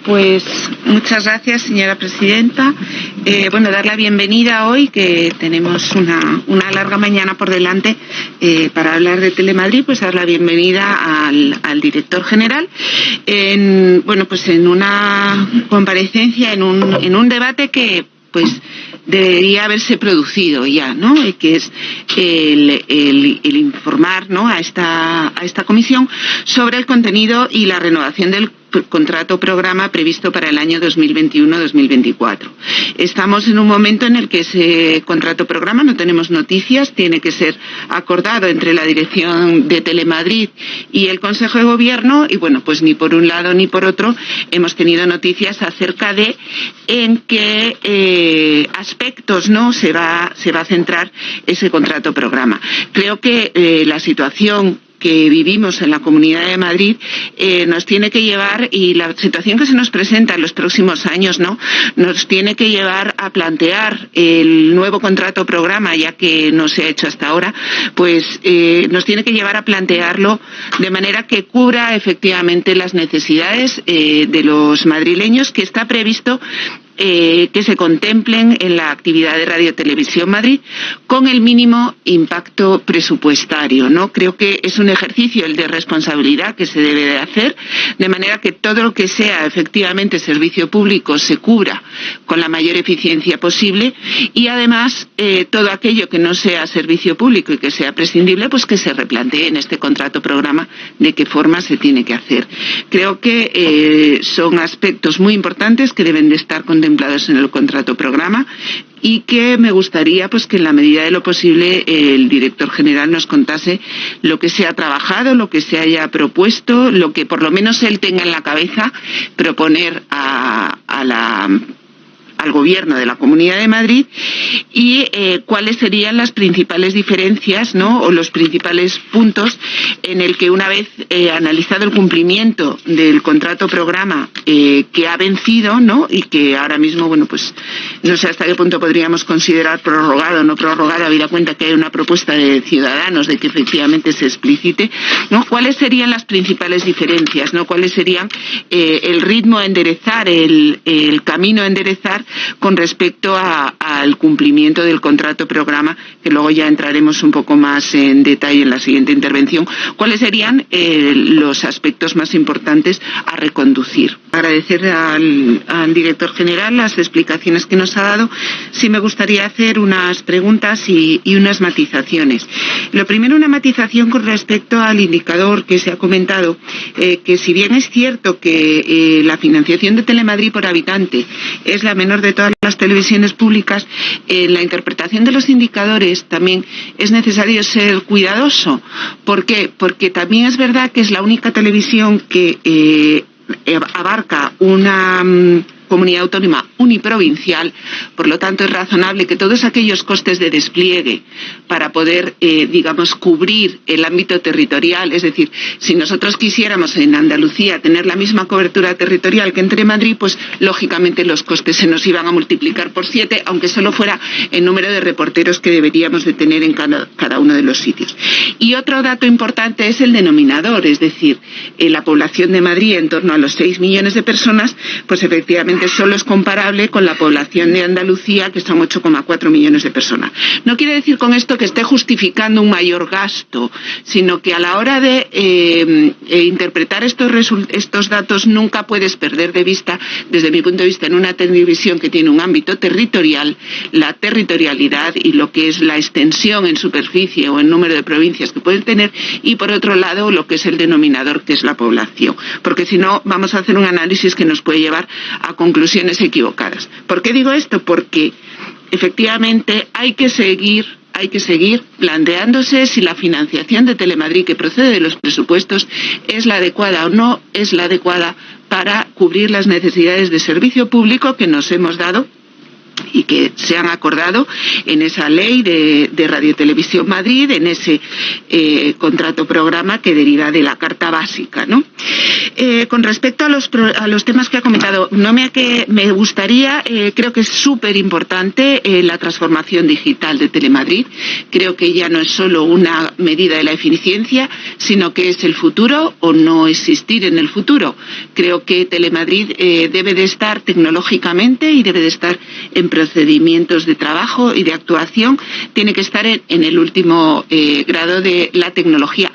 Pues muchas gracias, señora presidenta. Dar la bienvenida hoy, que tenemos una larga mañana por delante para hablar de Telemadrid, pues dar la bienvenida al director general en una comparecencia, en un debate que pues debería haberse producido ya, ¿no? Que es el informar, ¿no?, a esta comisión sobre el contenido y la renovación del contrato programa previsto para el año 2021-2024. Estamos en un momento en el que ese contrato programa no tenemos noticias, tiene que ser acordado entre la dirección de Telemadrid y el Consejo de Gobierno, y pues ni por un lado ni por otro hemos tenido noticias acerca de en qué aspectos, ¿no?, se va a centrar ese contrato programa. Creo que la situación que vivimos en la Comunidad de Madrid nos tiene que llevar, y la situación que se nos presenta en los próximos años, ¿no?, nos tiene que llevar a plantear el nuevo contrato programa, ya que no se ha hecho hasta ahora, pues nos tiene que llevar a plantearlo de manera que cubra efectivamente las necesidades de los madrileños, que está previsto que se contemplen en la actividad de Radio Televisión Madrid con el mínimo impacto presupuestario, ¿no? Creo que es un ejercicio el de responsabilidad que se debe de hacer, de manera que todo lo que sea efectivamente servicio público se cubra con la mayor eficiencia posible, y además todo aquello que no sea servicio público y que sea prescindible, pues que se replantee en este contrato programa de qué forma se tiene que hacer. Creo que son aspectos muy importantes que deben de estar contemplados en el contrato programa, y que me gustaría pues que en la medida de lo posible el director general nos contase lo que se ha trabajado, lo que se haya propuesto, lo que por lo menos él tenga en la cabeza proponer al Gobierno de la Comunidad de Madrid, y cuáles serían las principales diferencias, ¿no?, o los principales puntos en el que, una vez analizado el cumplimiento del contrato programa que ha vencido, ¿no?, y que ahora mismo, pues no sé hasta qué punto podríamos considerar prorrogado o no prorrogado, habida cuenta que hay una propuesta de Ciudadanos de que efectivamente se explicite, ¿no?, cuáles serían las principales diferencias, ¿no?, cuáles serían el ritmo a enderezar, el camino a enderezar con respecto al cumplimiento del contrato programa, que luego ya entraremos un poco más en detalle en la siguiente intervención. ¿Cuáles serían los aspectos más importantes a reconducir? Agradecer al director general las explicaciones que nos ha dado. Sí me gustaría hacer unas preguntas y unas matizaciones. Lo primero, una matización con respecto al indicador que se ha comentado, que si bien es cierto que la financiación de Telemadrid por habitante es la menor de todas las televisiones públicas, en la interpretación de los indicadores también es necesario ser cuidadoso. ¿Por qué? Porque también es verdad que es la única televisión que abarca una comunidad autónoma uniprovincial, por lo tanto es razonable que todos aquellos costes de despliegue para poder, cubrir el ámbito territorial, es decir, si nosotros quisiéramos en Andalucía tener la misma cobertura territorial que entre Madrid, pues lógicamente los costes se nos iban a multiplicar por 7, aunque solo fuera el número de reporteros que deberíamos de tener en cada uno de los sitios. Y otro dato importante es el denominador, es decir, la población de Madrid, en torno a los 6 millones de personas, pues efectivamente solo es comparable con la población de Andalucía, que son 8,4 millones de personas. No quiere decir con esto que esté justificando un mayor gasto, sino que a la hora de interpretar estos datos nunca puedes perder de vista, desde mi punto de vista, en una televisión que tiene un ámbito territorial, la territorialidad y lo que es la extensión en superficie o en número de provincias que pueden tener, y por otro lado lo que es el denominador, que es la población, porque si no vamos a hacer un análisis que nos puede llevar a conclusiones equivocadas. ¿Por qué digo esto? Porque efectivamente hay que seguir planteándose si la financiación de Telemadrid que procede de los presupuestos es la adecuada o no es la adecuada para cubrir las necesidades de servicio público que nos hemos dado y que se han acordado en esa ley de Radio Televisión Madrid, en ese contrato programa que deriva de la Carta Básica, ¿no? Con respecto a los temas que ha comentado, me gustaría, creo que es súper importante la transformación digital de Telemadrid. Creo que ya no es solo una medida de la eficiencia, sino que es el futuro o no existir en el futuro. Creo que Telemadrid debe de estar tecnológicamente y debe de estar en procedimientos de trabajo y de actuación, tiene que estar en el último grado de la tecnología.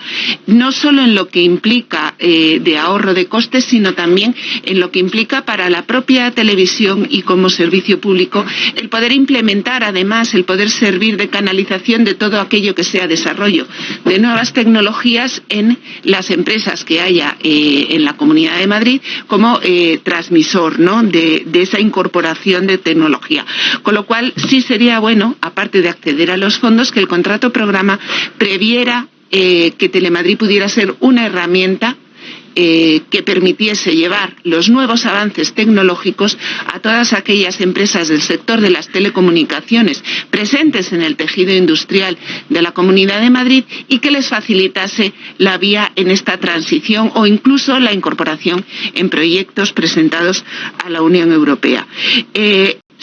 No solo en lo que implica de ahorro de costes, sino también en lo que implica para la propia televisión y como servicio público el poder implementar, además, el poder servir de canalización de todo aquello que sea desarrollo de nuevas tecnologías en las empresas que haya en la Comunidad de Madrid como transmisor, ¿no?, de esa incorporación de tecnología. Con lo cual sí sería bueno, aparte de acceder a los fondos, que el contrato programa previera que Telemadrid pudiera ser una herramienta que permitiese llevar los nuevos avances tecnológicos a todas aquellas empresas del sector de las telecomunicaciones presentes en el tejido industrial de la Comunidad de Madrid y que les facilitase la vía en esta transición o incluso la incorporación en proyectos presentados a la Unión Europea.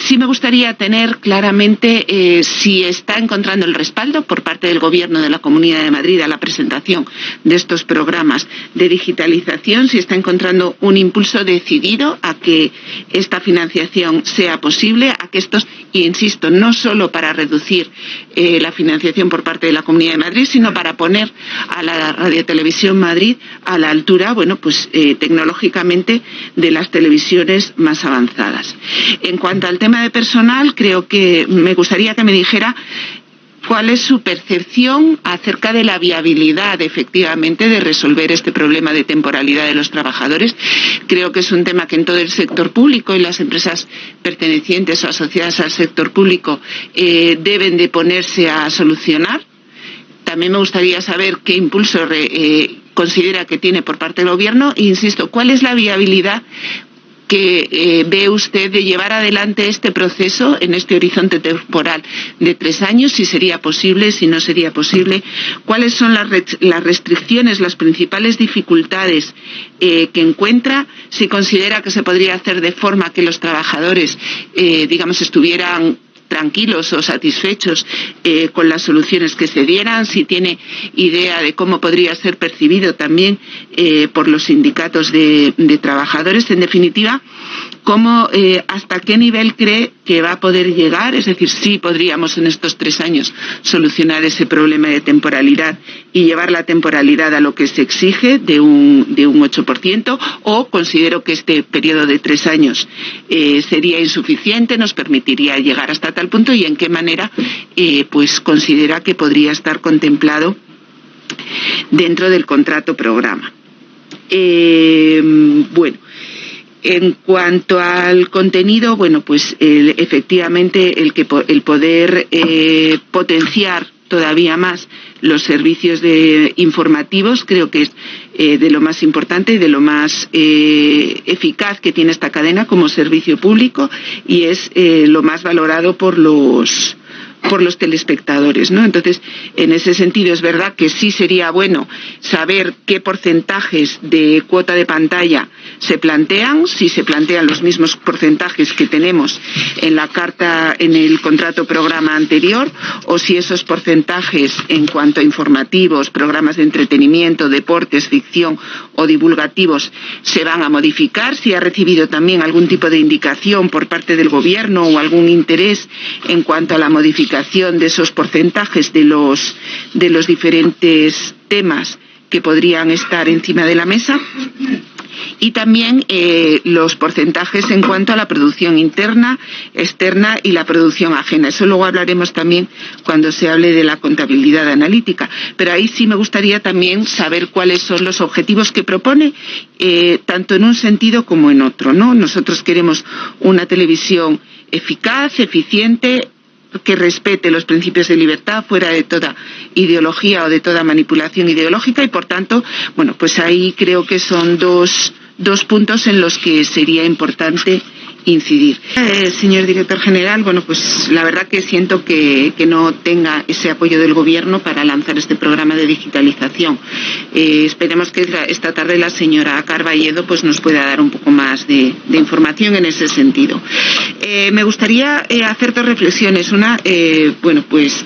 Sí me gustaría tener claramente si está encontrando el respaldo por parte del Gobierno de la Comunidad de Madrid a la presentación de estos programas de digitalización, si está encontrando un impulso decidido a que esta financiación sea posible, a que estos, y insisto, no solo para reducir la financiación por parte de la Comunidad de Madrid, sino para poner a la Radiotelevisión Madrid a la altura, tecnológicamente de las televisiones más avanzadas. En cuanto al tema de personal, creo que me gustaría que me dijera cuál es su percepción acerca de la viabilidad, efectivamente, de resolver este problema de temporalidad de los trabajadores. Creo que es un tema que en todo el sector público y las empresas pertenecientes o asociadas al sector público deben de ponerse a solucionar. También me gustaría saber qué impulso considera que tiene por parte del Gobierno e, insisto, cuál es la viabilidad que ve usted de llevar adelante este proceso en este horizonte temporal de 3 años, si sería posible, si no sería posible, cuáles son las restricciones, las principales dificultades que encuentra, si considera que se podría hacer de forma que los trabajadores, estuvieran tranquilos o satisfechos con las soluciones que se dieran, si tiene idea de cómo podría ser percibido también por los sindicatos de trabajadores, en definitiva, cómo, hasta qué nivel cree que va a poder llegar, es decir, si podríamos en estos 3 años solucionar ese problema de temporalidad y llevar la temporalidad a lo que se exige de un 8%, o considero que este periodo de 3 años sería insuficiente, nos permitiría llegar hasta tal punto, y en qué manera considera que podría estar contemplado dentro del contrato programa. En cuanto al contenido, efectivamente el poder potenciar todavía más los servicios informativos creo que es de lo más importante y de lo más eficaz que tiene esta cadena como servicio público, y es lo más valorado por los telespectadores, ¿no? Entonces, en ese sentido es verdad que sí sería bueno saber qué porcentajes de cuota de pantalla se plantean, si se plantean los mismos porcentajes que tenemos en la carta, en el contrato programa anterior, o si esos porcentajes en cuanto a informativos, programas de entretenimiento, deportes, ficción o divulgativos se van a modificar, si ha recibido también algún tipo de indicación por parte del Gobierno o algún interés en cuanto a la modificación de esos porcentajes de los diferentes temas que podrían estar encima de la mesa, y también los porcentajes en cuanto a la producción interna, externa y la producción ajena. Eso luego hablaremos también cuando se hable de la contabilidad analítica. Pero ahí sí me gustaría también saber cuáles son los objetivos que propone, tanto en un sentido como en otro, ¿no? Nosotros queremos una televisión eficaz, eficiente, que respete los principios de libertad fuera de toda ideología o de toda manipulación ideológica, y por tanto, ahí creo que son dos puntos en los que sería importante incidir. Señor director general, bueno, pues la verdad que siento que no tenga ese apoyo del Gobierno para lanzar este programa de digitalización. Esperemos que esta tarde la señora Carballedo pues nos pueda dar un poco más de información en ese sentido. Me gustaría hacer dos reflexiones. Una, bueno, pues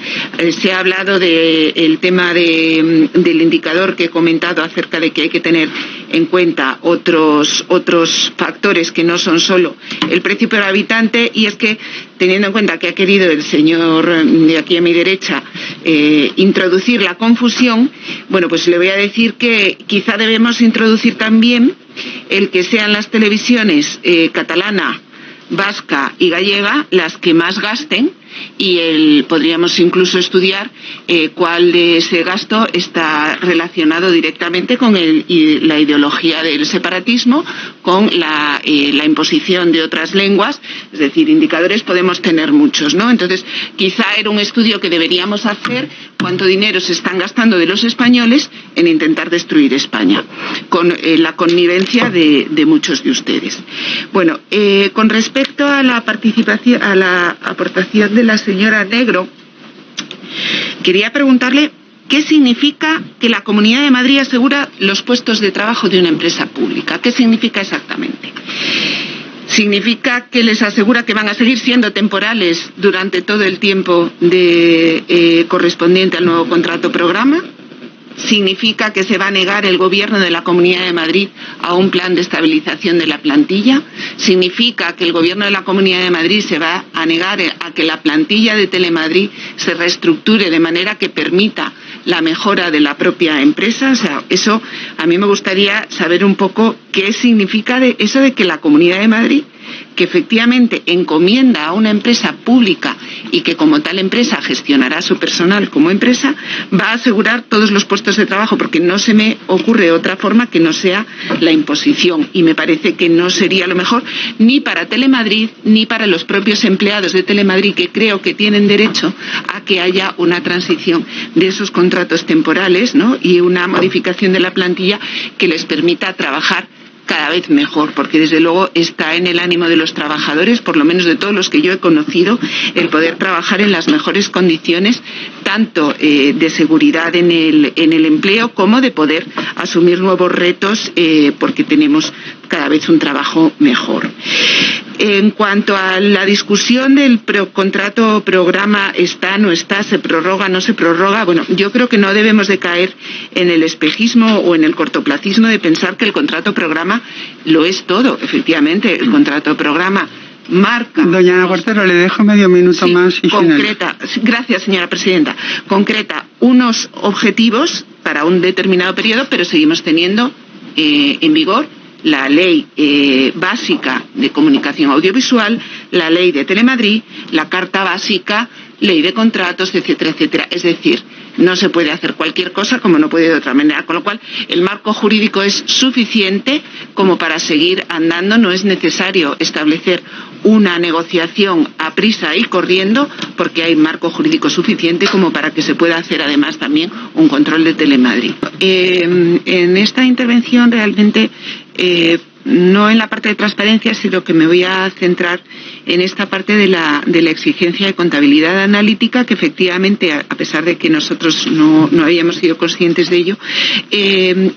se ha hablado del tema del indicador que he comentado acerca de que hay que tener en cuenta otros factores que no son solo el precio por habitante, y es que teniendo en cuenta que ha querido el señor de aquí a mi derecha introducir la confusión, bueno, pues le voy a decir que quizá debemos introducir también el que sean las televisiones catalana, vasca y gallega las que más gasten, y podríamos incluso estudiar cuál de ese gasto está relacionado directamente con la ideología del separatismo, con la imposición de otras lenguas. Es decir, indicadores podemos tener muchos, ¿no? Entonces, quizá era un estudio que deberíamos hacer: cuánto dinero se están gastando de los españoles en intentar destruir España, con la connivencia de muchos de ustedes. Bueno, con respecto a la participación, a la aportación de la señora Negro, quería preguntarle qué significa que la Comunidad de Madrid asegura los puestos de trabajo de una empresa pública. ¿Qué significa exactamente? ¿Significa que les asegura que van a seguir siendo temporales durante todo el tiempo correspondiente al nuevo contrato programa? ¿Significa que se va a negar el Gobierno de la Comunidad de Madrid a un plan de estabilización de la plantilla? ¿Significa que el Gobierno de la Comunidad de Madrid se va a negar a que la plantilla de Telemadrid se reestructure de manera que permita la mejora de la propia empresa? O sea, eso a mí me gustaría saber un poco qué significa eso de que la Comunidad de Madrid, que efectivamente encomienda a una empresa pública y que como tal empresa gestionará su personal como empresa, va a asegurar todos los puestos de trabajo, porque no se me ocurre otra forma que no sea la imposición, y me parece que no sería lo mejor ni para Telemadrid ni para los propios empleados de Telemadrid, que creo que tienen derecho a que haya una transición de esos contratos temporales, ¿no?, y una modificación de la plantilla que les permita trabajar cada vez mejor, porque desde luego está en el ánimo de los trabajadores, por lo menos de todos los que yo he conocido, el poder trabajar en las mejores condiciones, tanto de seguridad en el empleo como de poder asumir nuevos retos, porque tenemos cada vez un trabajo mejor. En cuanto a la discusión del contrato programa, está, no está, se prorroga, no se prorroga, bueno, yo creo que no debemos de caer en el espejismo o en el cortoplacismo de pensar que el contrato programa lo es todo. Efectivamente, el contrato programa marca... Doña Ana Cuartero, le dejo medio minuto más y concreta, gracias, señora presidenta, concreta unos objetivos para un determinado periodo, pero seguimos teniendo en vigor la ley básica de comunicación audiovisual, la ley de Telemadrid, la carta básica, ley de contratos, etcétera, etcétera. Es decir, no se puede hacer cualquier cosa como no puede de otra manera, con lo cual el marco jurídico es suficiente como para seguir andando. No es necesario establecer una negociación a prisa y corriendo, porque hay marco jurídico suficiente como para que se pueda hacer además también un control de Telemadrid. En esta intervención realmente no en la parte de transparencia, sino que me voy a centrar en esta parte de la exigencia de contabilidad analítica, que efectivamente, a pesar de que nosotros no habíamos sido conscientes de ello,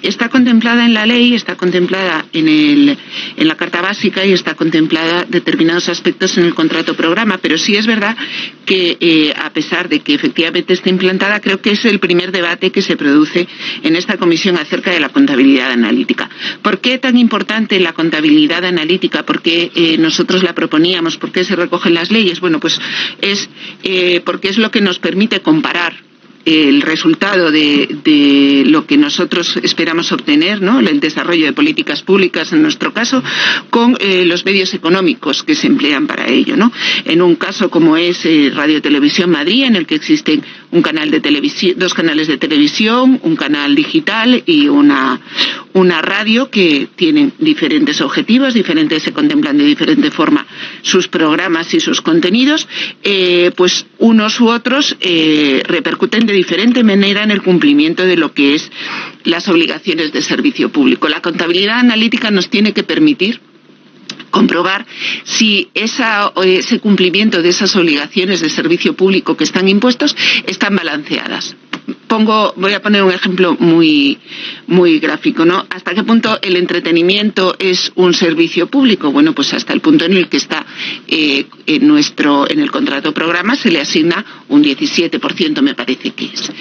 está contemplada en la ley, está contemplada en la Carta Básica y está contemplada determinados aspectos en el contrato programa, pero sí es verdad que a pesar de que efectivamente está implantada, creo que es el primer debate que se produce en esta comisión acerca de la contabilidad analítica. ¿Por qué tan importante la contabilidad analítica? ¿Por qué nosotros la proponíamos? ¿Por qué se recogen las leyes? Bueno, pues es porque es lo que nos permite comparar el resultado de lo que nosotros esperamos obtener, ¿no?, el desarrollo de políticas públicas en nuestro caso, con los medios económicos que se emplean para ello, ¿no? En un caso como es Radio Televisión Madrid, en el que existen un canal de televisión, 2 canales de televisión, un canal digital y una radio que tienen diferentes objetivos, se contemplan de diferente forma sus programas y sus contenidos, pues unos u otros repercuten de diferente manera en el cumplimiento de lo que es las obligaciones de servicio público. La contabilidad analítica nos tiene que permitir comprobar si ese cumplimiento de esas obligaciones de servicio público que están impuestos están balanceadas. Voy a poner un ejemplo muy gráfico, ¿no? ¿Hasta qué punto el entretenimiento es un servicio público? Bueno, pues hasta el punto en el que está en el contrato programa se le asigna un 17%, me parece que es.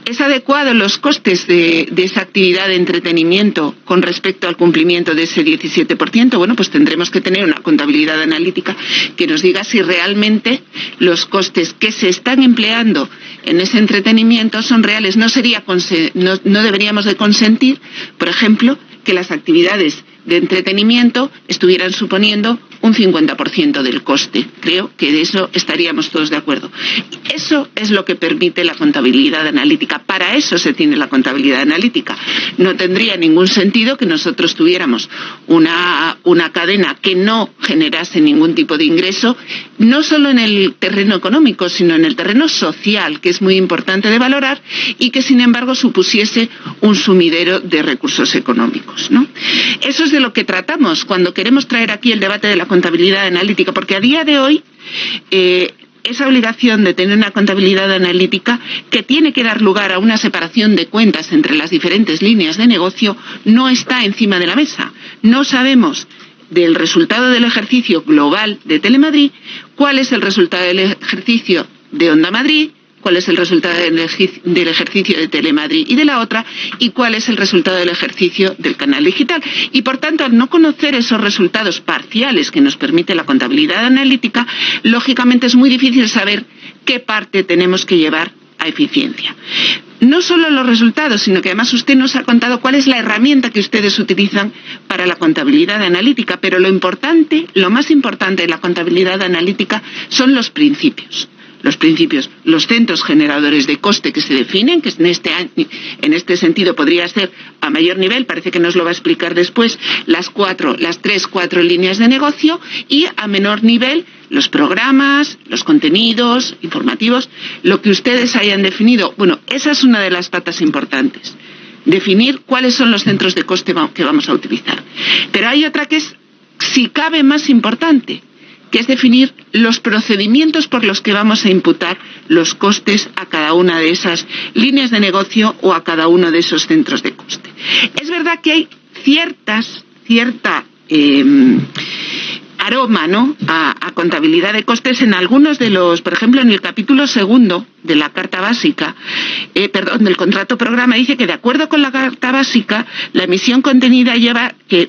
¿Es adecuado los costes de esa actividad de entretenimiento con respecto al cumplimiento de ese 17%? Bueno, pues tendremos que tener una contabilidad analítica que nos diga si realmente los costes que se están empleando en ese entretenimiento son reales. No deberíamos de consentir, por ejemplo, que las actividades de entretenimiento estuvieran suponiendo un 50% del coste. Creo que de eso estaríamos todos de acuerdo. Eso es lo que permite la contabilidad analítica. Para eso se tiene la contabilidad analítica. No tendría ningún sentido que nosotros tuviéramos una cadena que no generase ningún tipo de ingreso, no solo en el terreno económico, sino en el terreno social, que es muy importante de valorar, y que sin embargo supusiese un sumidero de recursos económicos, ¿no? Eso es de lo que tratamos cuando queremos traer aquí el debate de la contabilidad analítica, porque a día de hoy esa obligación de tener una contabilidad analítica que tiene que dar lugar a una separación de cuentas entre las diferentes líneas de negocio no está encima de la mesa. No sabemos del resultado del ejercicio global de Telemadrid cuál es el resultado del ejercicio de Onda Madrid, cuál es el resultado del ejercicio de Telemadrid y de la otra, y cuál es el resultado del ejercicio del canal digital. Y por tanto, al no conocer esos resultados parciales que nos permite la contabilidad analítica, lógicamente es muy difícil saber qué parte tenemos que llevar a eficiencia. No solo los resultados, sino que además usted nos ha contado cuál es la herramienta que ustedes utilizan para la contabilidad analítica, pero lo más importante de la contabilidad analítica son los principios. Los centros generadores de coste que se definen, que en este sentido podría ser a mayor nivel, parece que nos lo va a explicar después, las 4 líneas de negocio, y a menor nivel los programas, los contenidos informativos, lo que ustedes hayan definido. Bueno, esa es una de las patas importantes, definir cuáles son los centros de coste que vamos a utilizar. Pero hay otra que es, si cabe, más importante, que es definir los procedimientos por los que vamos a imputar los costes a cada una de esas líneas de negocio o a cada uno de esos centros de coste. Es verdad que hay cierta aroma, ¿no?, a contabilidad de costes en algunos de los, por ejemplo, en el capítulo 2 de la Carta Básica, del contrato programa, dice que de acuerdo con la Carta Básica,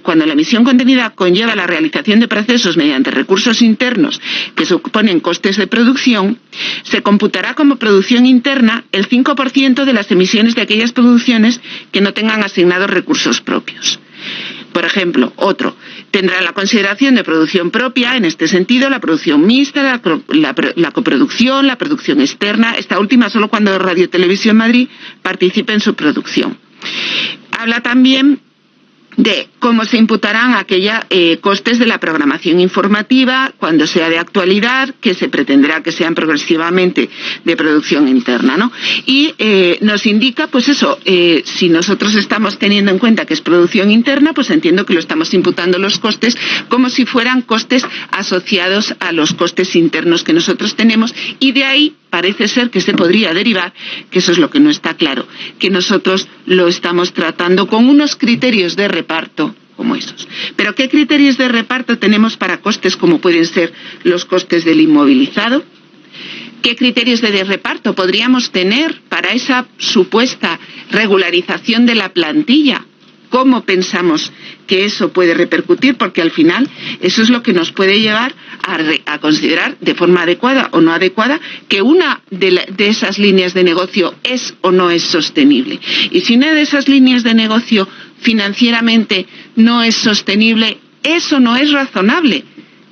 cuando la emisión contenida conlleva la realización de procesos mediante recursos internos que suponen costes de producción, se computará como producción interna el 5% de las emisiones de aquellas producciones que no tengan asignados recursos propios. Por ejemplo, tendrá la consideración de producción propia, en este sentido, la producción mixta, la coproducción, la producción externa, esta última solo cuando Radio Televisión Madrid participe en su producción. Habla también de cómo se imputarán costes de la programación informativa cuando sea de actualidad, que se pretenderá que sean progresivamente de producción interna, ¿no? Y nos indica, pues eso, si nosotros estamos teniendo en cuenta que es producción interna, pues entiendo que lo estamos imputando los costes como si fueran costes asociados a los costes internos que nosotros tenemos, y de ahí parece ser que se podría derivar, que eso es lo que no está claro, que nosotros lo estamos tratando con unos criterios de reparto como esos. Pero ¿qué criterios de reparto tenemos para costes como pueden ser los costes del inmovilizado? ¿Qué criterios de reparto podríamos tener para esa supuesta regularización de la plantilla? ¿Cómo pensamos que eso puede repercutir? Porque al final eso es lo que nos puede llevar a considerar de forma adecuada o no adecuada que una de esas líneas de negocio es o no es sostenible. Y si una de esas líneas de negocio financieramente no es sostenible, eso no es razonable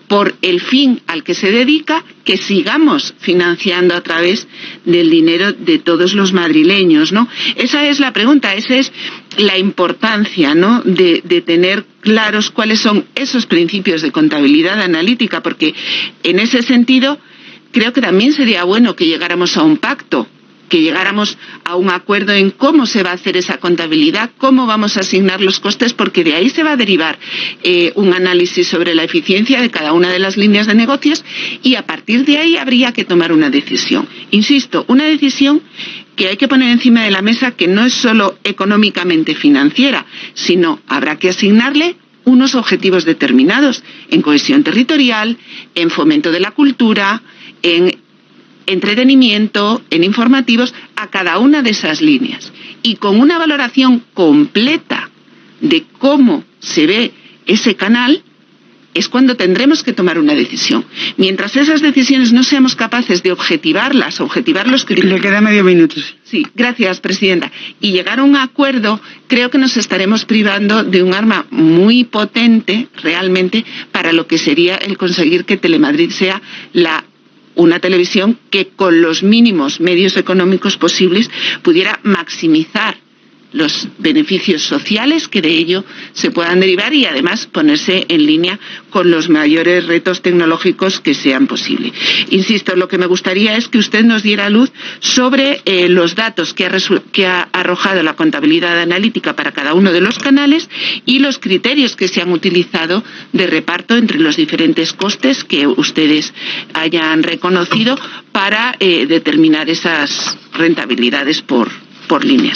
por el fin al que se dedica, que sigamos financiando a través del dinero de todos los madrileños, ¿no? Esa es la pregunta, esa es la importancia, ¿no?, de tener claros cuáles son esos principios de contabilidad analítica, porque en ese sentido creo que también sería bueno que llegáramos a un pacto que llegáramos a un acuerdo en cómo se va a hacer esa contabilidad, cómo vamos a asignar los costes, porque de ahí se va a derivar un análisis sobre la eficiencia de cada una de las líneas de negocios y a partir de ahí habría que tomar una decisión. Insisto, una decisión que hay que poner encima de la mesa que no es solo económicamente financiera, sino habrá que asignarle unos objetivos determinados en cohesión territorial, en fomento de la cultura, en entretenimiento, en informativos, a cada una de esas líneas. Y con una valoración completa de cómo se ve ese canal, es cuando tendremos que tomar una decisión. Mientras esas decisiones no seamos capaces de objetivar los criterios... Le queda medio minuto. Sí, gracias, presidenta. Y llegar a un acuerdo, creo que nos estaremos privando de un arma muy potente, realmente, para lo que sería el conseguir que Telemadrid sea una televisión que con los mínimos medios económicos posibles pudiera maximizar los beneficios sociales que de ello se puedan derivar y además ponerse en línea con los mayores retos tecnológicos que sean posibles. Insisto, lo que me gustaría es que usted nos diera luz sobre los datos que ha arrojado la contabilidad analítica para cada uno de los canales y los criterios que se han utilizado de reparto entre los diferentes costes que ustedes hayan reconocido para determinar esas rentabilidades por línea.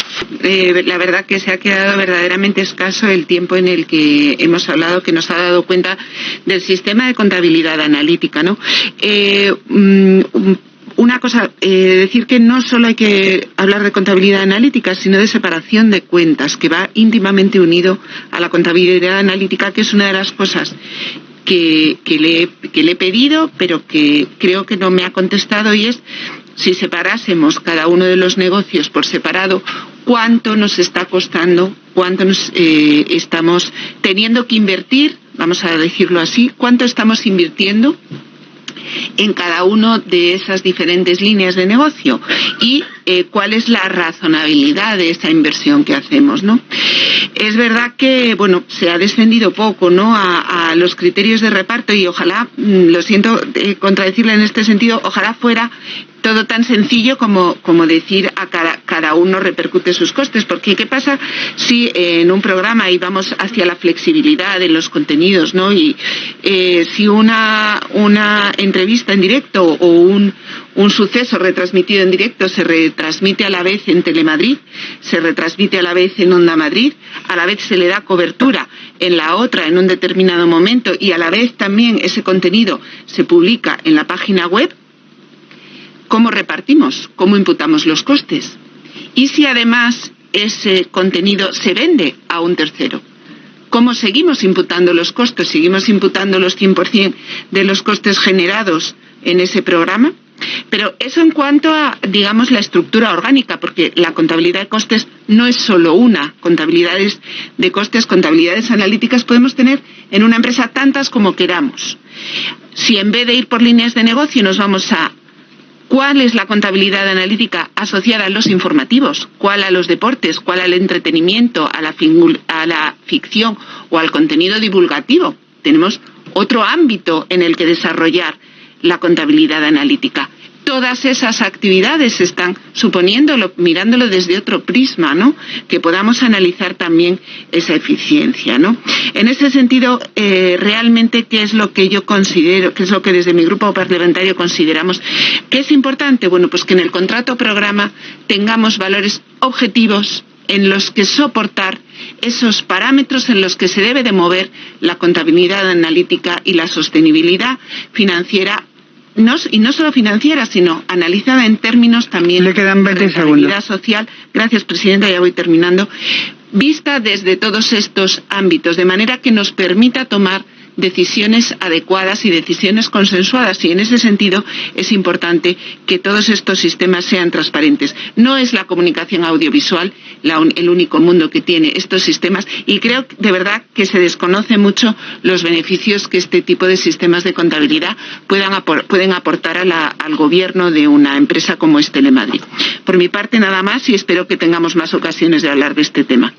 La verdad que se ha quedado verdaderamente escaso el tiempo en el que hemos hablado, que nos ha dado cuenta del sistema de contabilidad analítica, ¿no? Una cosa, decir que no solo hay que hablar de contabilidad analítica, sino de separación de cuentas, que va íntimamente unido a la contabilidad analítica, que es una de las cosas que le he pedido, pero que creo que no me ha contestado, y es si separásemos cada uno de los negocios por separado, cuánto nos está costando, cuánto nos estamos teniendo que invertir, vamos a decirlo así, cuánto estamos invirtiendo en cada una de esas diferentes líneas de negocio y cuál es la razonabilidad de esa inversión que hacemos, ¿no? Es verdad que, bueno, se ha descendido poco, ¿no?, a los criterios de reparto y ojalá, lo siento contradecirle en este sentido, ojalá fuera todo tan sencillo como decir a cada uno repercute sus costes, porque ¿qué pasa si en un programa íbamos hacia la flexibilidad en los contenidos, ¿no? Y si una entrevista en directo o un suceso retransmitido en directo se retransmite a la vez en Telemadrid, se retransmite a la vez en Onda Madrid, a la vez se le da cobertura en la otra en un determinado momento y a la vez también ese contenido se publica en la página web, ¿cómo repartimos? ¿Cómo imputamos los costes? Y si además ese contenido se vende a un tercero, ¿cómo seguimos imputando los costes? ¿Seguimos imputando los 100% de los costes generados en ese programa? Pero eso en cuanto a, digamos, la estructura orgánica, porque la contabilidad de costes no es solo una. Contabilidades de costes, contabilidades analíticas podemos tener en una empresa tantas como queramos. Si en vez de ir por líneas de negocio nos vamos a ¿cuál es la contabilidad analítica asociada a los informativos? ¿Cuál a los deportes? ¿Cuál al entretenimiento, a la ficción o al contenido divulgativo? Tenemos otro ámbito en el que desarrollar la contabilidad analítica. Todas esas actividades se están suponiéndolo, mirándolo desde otro prisma, ¿no?, que podamos analizar también esa eficiencia, ¿no? En ese sentido, realmente, ¿qué es lo que yo considero, qué es lo que desde mi grupo parlamentario consideramos que es importante? Bueno, pues que en el contrato programa tengamos valores objetivos en los que soportar esos parámetros en los que se debe de mover la contabilidad analítica y la sostenibilidad financiera, y no solo financiera, sino analizada en términos también de rentabilidad social. Gracias, presidenta, ya voy terminando. Vista desde todos estos ámbitos, de manera que nos permita tomar decisiones adecuadas y decisiones consensuadas, y en ese sentido es importante que todos estos sistemas sean transparentes. No es la comunicación audiovisual el único mundo que tiene estos sistemas, y creo de verdad que se desconoce mucho los beneficios que este tipo de sistemas de contabilidad pueden aportar al gobierno de una empresa como es Telemadrid. Por mi parte nada más, y espero que tengamos más ocasiones de hablar de este tema.